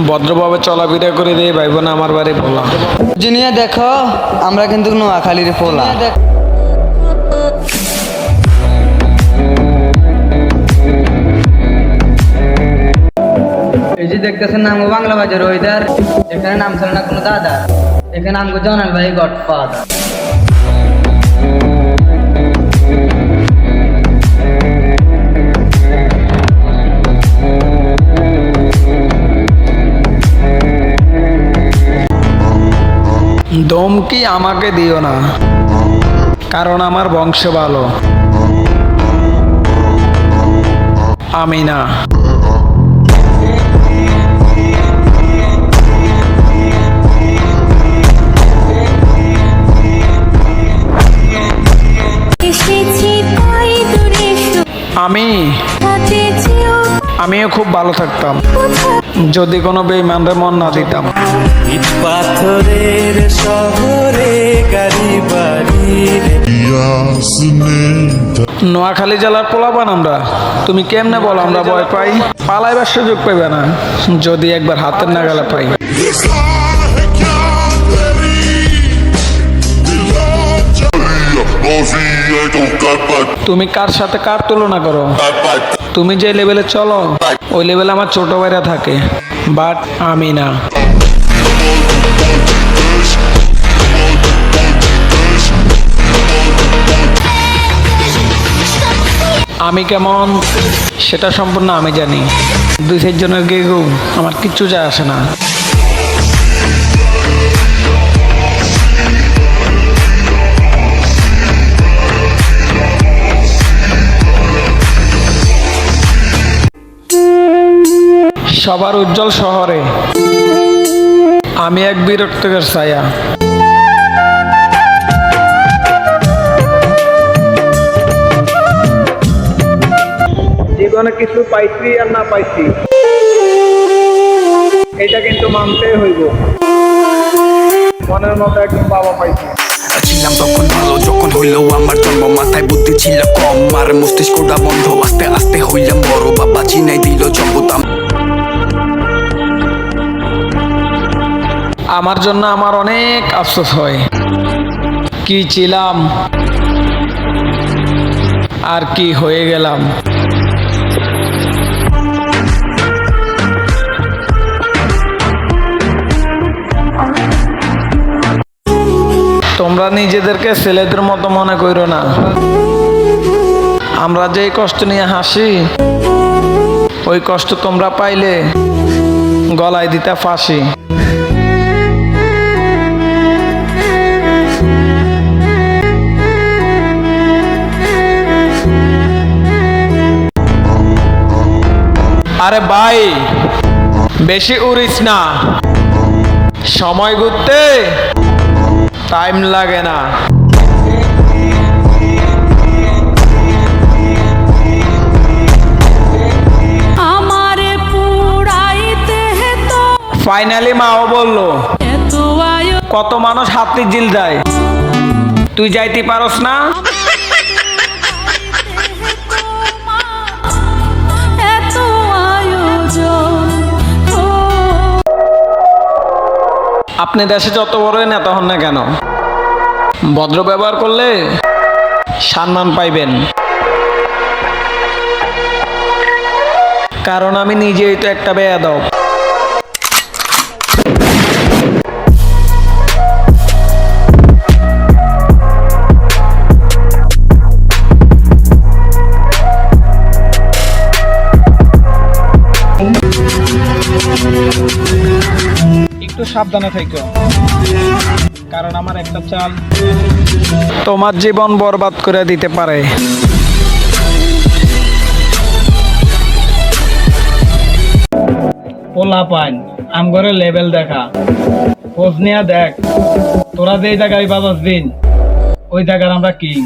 ভদ্রভাবে চলাফেরা করে দিয়ে ভাই বোন আমার বাড়ি পোলা। জিনিয়া দেখো আমরা কিন্তু নোয়াখালীর পোলা। এই যে দেখতেছেন নাম বাংলা বাজার ওইদার, এখানে নাম ছিল না কোনো দাদা, এখানে নাম জনাল ভাই গডফাদার। ধমকি আমাকে দিও না, কারণ আমার বংশ ভালো। আমি না। আমিও খুব ভালো থাকতাম যদি কোনো বেঈমানরে মন না দিতাম। পাথরের শহরে গাড়ি বাড়ি নোয়াখালী জেলার পোলাপান আমরা, তুমি কেমনে বলো আমরা ভয় পাই? পালাইবার সুযোগ পাইবে না যদি একবার হাতের নাগালে পাই। তুমি কার সাথে কার তুলনা করো? তুমি যে লেভেলে চলো ওই লেভেলে আমার ছোট ভাইরা থাকে, বাট আমি না। আমি কেমন সেটা সম্পূর্ণ আমি জানি। 2-4 জনের গেগু আমার কিচ্ছু যায় আসে না। সবার উজ্জ্বল শহরে আমি এক বিরক্তকর ছায়া। জীবনে কিছু পাইছি আর না পাইছি এটা কিন্তু মানতেই হইব। মনের মতো একদম বাবা পাইছি। ছিলাম তখন ভালো, যখন হইলো আমার জন্ম মাথায় বুদ্ধি ছিল কম, আর মস্তিষ্কটা বন্ধ, আস্তে আস্তে হইলাম বড়, বাবা চিনাই দিল জগৎ। আমার জন্য আমার অনেক আফসোস হয়, কি ছিলাম আর কি হয়ে গেলাম। তোমরা নিজেদেরকে ছেলেদের মতো মনে করো না। আমরা যেই কষ্ট নিয়ে হাসি ওই কষ্ট তোমরা পাইলে গলায় দিতে ফাঁসি। আরে ভাই বেশি উড়িস না, সময় ঘুরতে টাইম লাগে না। ফাইনালি মাও বলল কত মানুষ হাতি জিল যায়, তুই যাইতে পারস না? আপনি দেশে যত বড় নেতা হন না কেন, ভদ্র ব্যবহার করলে সম্মান পাইবেন। কারণ আমি নিজেই তো একটা বেয়াদব। একটু সাবধানে থেকো, কারণ আমার একটা চাল তোমার জীবন বরবাদ করে দিতে পারে। পোলা পাইন আমগরে লেভেল দেখা, খোঁজ নিয়ে দেখ, তোরা যেই জায়গায় বাজাস দিন ওই জায়গার আমরা কিং।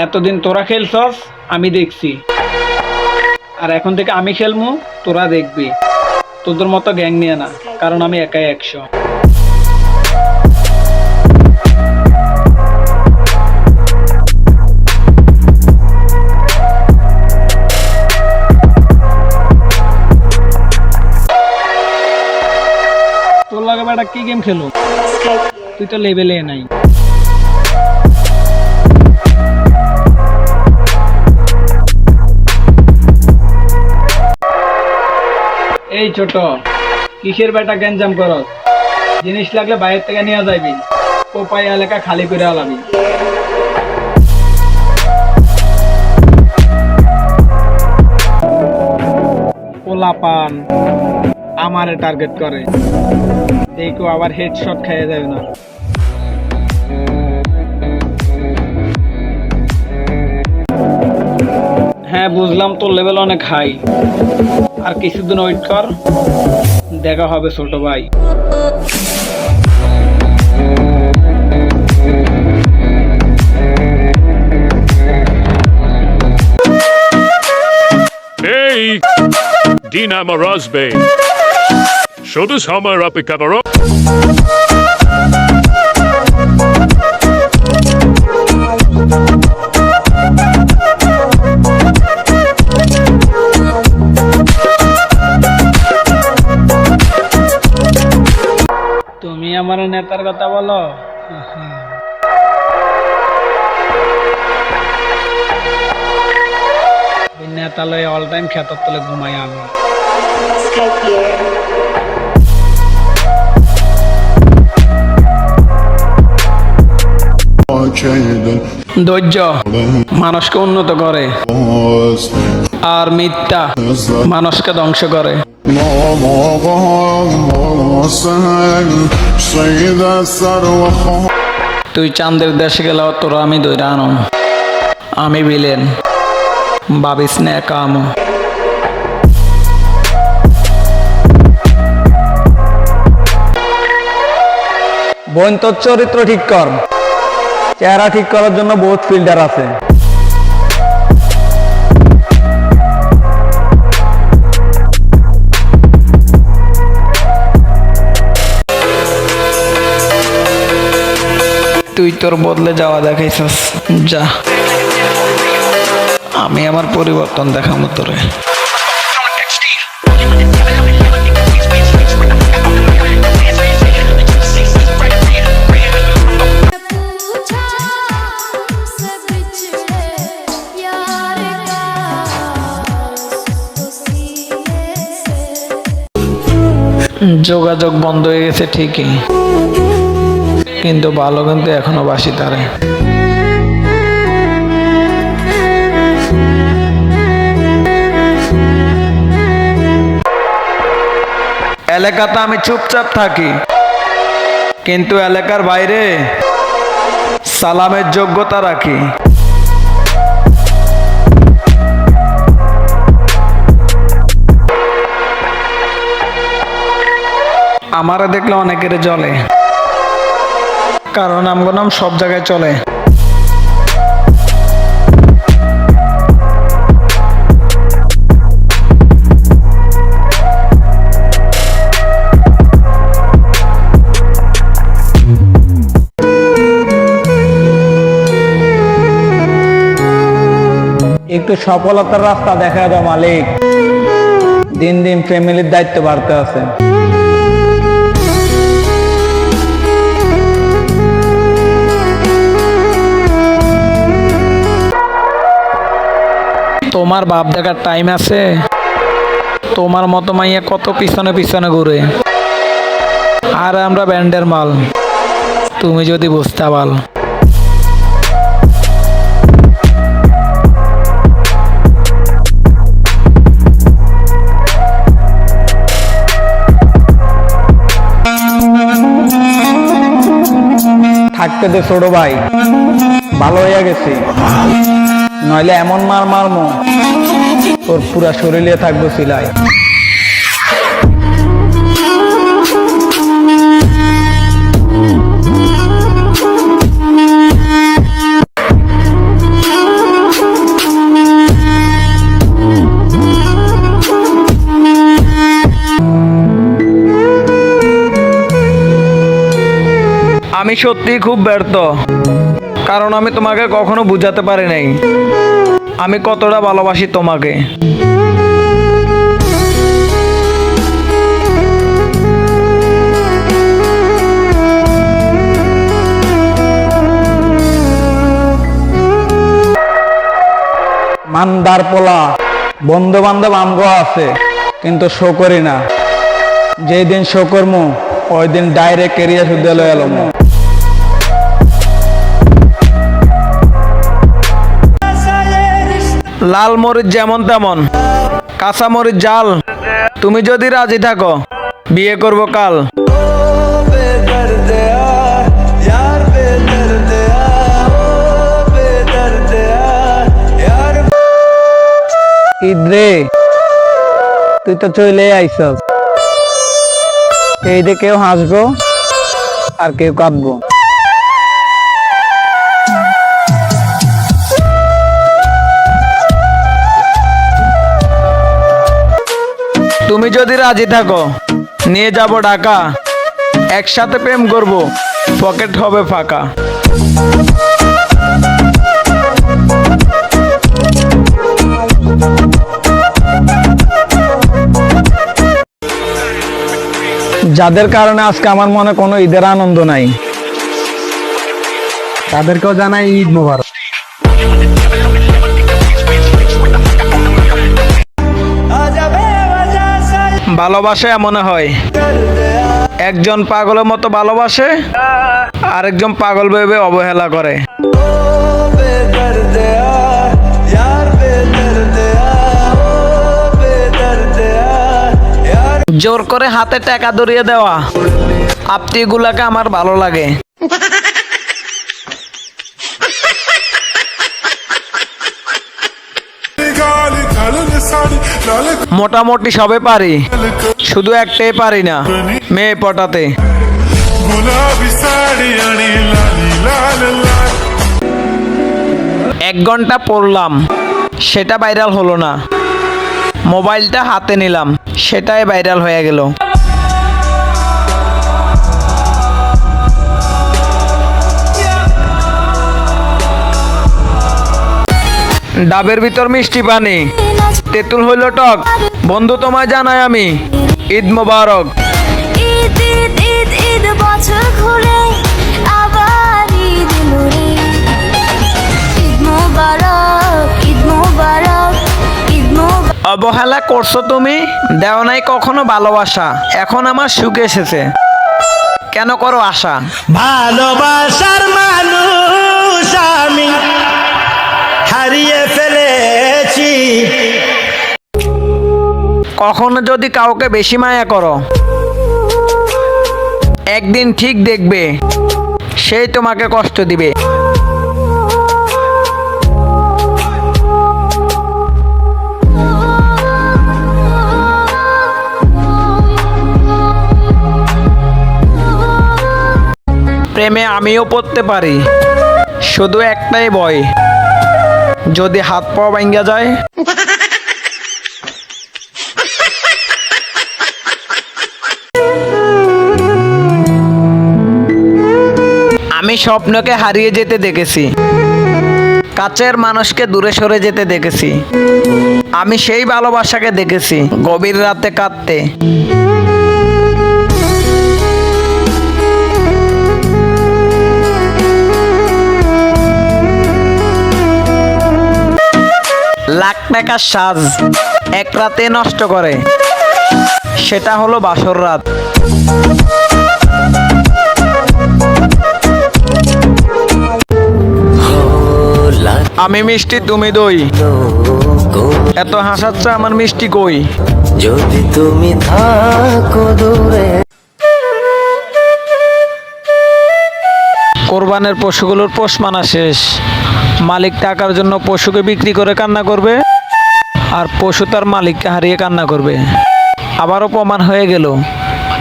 এতদিন তোরা খেলছস আমি দেখছি, আর এখন থেকে আমি খেলবো তোরা দেখবি। তোদের মতো গ্যাং নিয়ে না, কারণ আমি একাই 100। খেলো, তুই তো লেভেলে নাই। এই ছোট, কিসের বেটা গ্যাঞ্জাম করস? জিনিস লাগলে বাইরে থেকে নিয়ে যাইবি, কোপাই এলাকা খালি করে আলাবি। পোলাপান আমারে টার্গেট করে, দেখো আবার হেডশট খেয়ে যাবে না। হ্যাঁ বুঝলাম, তোর লেভেল অনেক হাই, আর কিছুদিন ওয়েট কর, দেখা হবে ছোট ভাই। Hey, Dina Morozbe. Show this hammer up a cover up. তুমি আমার নেতার কথা বলো? নেতা লয়ে অল টাইম খেতার তলে ঘুমাই আমি। ধৈর্য মানুষকে উন্নত করে, আর মিথ্যা মানুষকে ধ্বংস করে। তুই চাঁদের দেশে গেলেও তোরা আমি ধরে আনো, আমি বিলেন, ভাবিস না কাম। বোন, তোর চরিত্র ঠিক কর, চেহারা ঠিক করার জন্য বহুত ফিল্টার আছে। তুই তোর বদলে যাওয়া দেখাইছস, যা আমি আমার পরিবর্তন দেখাবো তোরে। যোগাযোগ বন্ধ হয়ে গেছে ঠিকই, কিন্তু ভালো কিন্তু এখনো বাসি তারে। এলাকাতে আমি চুপচাপ থাকি, কিন্তু এলাকার বাইরে সালামের যোগ্যতা রাখি। আমারে দেখলে অনেকের জ্বলে, কারণ আমগো নাম সব জায়গায় চলে। একটু সফলতার রাস্তা দেখা দাও মালিক, দিন দিন ফ্যামিলির দায়িত্ব বাড়তে আছে। তোমার বাপ দেখার টাইম আছে? তোমার মতো মাইয়া কত পিছনে পিছনে ঘুরে, আর আমরা ব্যান্ডের মাল, তুমি যদি বুঝতে পারো। থাকতে দে ছোট ভাই, ভালো হইয়া গেছি, নইলে এমন মার মারমো তোর পুরা শরীরে থাকবো সিলাই। আমি সত্যি খুব ব্যর্থ, কারণ আমি তোমাকে কখনো বুঝাতে পারি নাই আমি কতটা ভালোবাসি তোমাকে। মান্দার পোলা, বন্ধু বান্ধব আমগো আছে, কিন্তু শো করি না। যেই দিন শো করমু ওই দিন ডাইরেক্ট এরিয়া শুদ্ধ লয়ে এলাম। লাল মরিচ যেমন তেমন, কাঁচা মরিচ জাল। তুমি যদি রাজি থাকো বিয়ে করব কাল। ঈদ রে, তুই তো চলে আইসস। এই যে কেউ হাসবো আর কেউ কাঁদবো। তুমি যদি রাজি থাকো নিয়ে যাব ঢাকা, একসাথে প্রেম করব, পকেট হবে ফাঁকা। যাদের কারণে আজকে আমার মনে কোনো ঈদের আনন্দ নাই, তাদেরকেও জানাই ঈদ মোবারক। ভালোবাসা এমন হয়, একজন পাগলের মতো ভালোবাসে, আরেকজন পাগল ভেবে অবহেলা করে। জোর করে হাতে টাকা ধরিয়ে দেওয়া আপটিগুলাকে আমার ভালো লাগে। মোটামুটি সবে পারি, শুধু একটাই পারি না, মেয়ে পটাতে। এক ঘন্টা পড়লাম, সেটা ভাইরাল হলো না। মোবাইলটা হাতে নিলাম, সেটাই ভাইরাল হয়ে গেল। ডাবের ভিতর মিষ্টি পানি, তেঁতুল হইল টক। বন্ধু তোমায় জানাই আমি ঈদ মোবারক। ঈদ ঈদ ঈদ ঈদ বছর ঘুরে আবার ঈদ এলো রে। ঈদ মোবারক, ঈদ মোবারক, ঈদ মোবারক। অবহেলা করছো তুমি, দেও নাই কখনো ভালোবাসা। এখন আমার সুখ এসেছে, কেন করো আশা? ভালোবাসার মানুষ আমি হারিয়ে ফেলেছি। কখনো যদি কাউকে বেশি মায়া করো, একদিন ঠিক দেখবে সেই তোমাকে কষ্ট দিবে। প্রেমে আমিও পড়তে পারি, শুধু একটাই ভয়, যদি হাত পা ভাঙ্গা যায়। আমি স্বপ্নকে হারিয়ে যেতে দেখেছি, কাছের মানুষকে দূরে সরে যেতে দেখেছি। আমি সেই ভালোবাসাকে দেখেছি গভীর রাতে কাঁদতে। লাখ টাকার সাজ এক রাতে নষ্ট করে, সেটা হলো বাসর রাত। আমি মিষ্টি তুমি দই, এত হাসাচ্ছে আমার মিষ্টি কই। যদি তুমি থাকো দূরে। কোরবানের পশুগুলোর পোষ মানা শেষ। মালিক টাকার জন্য পশুকে বিক্রি করে কান্না করবে, আর পশু তার মালিককে হারিয়ে কান্না করবে। আবারও প্রমাণ হয়ে গেল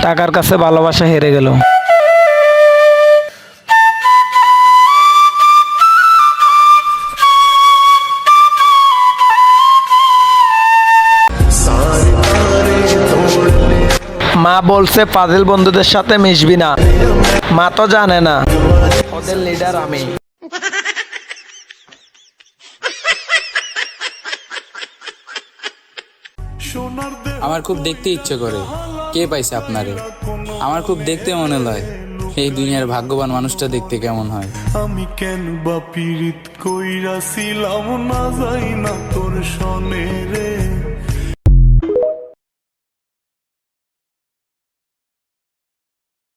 টাকার কাছে ভালোবাসা হেরে গেল। মা বলছে পাজিল বন্ধুদের সাথে মিশবি না, মা তো জানে না ওদের লিডার আমি। আমার খুব দেখতে ইচ্ছে করে, কে পাইছে আপনারে? আমার খুব দেখতে মনে লয়, এই দুনিয়ার ভাগ্যবান মানুষটা দেখতে কেমন হয়। আমি কেন বা পীড়িত কইরাছিলাম না যাই না তোর সনে রে।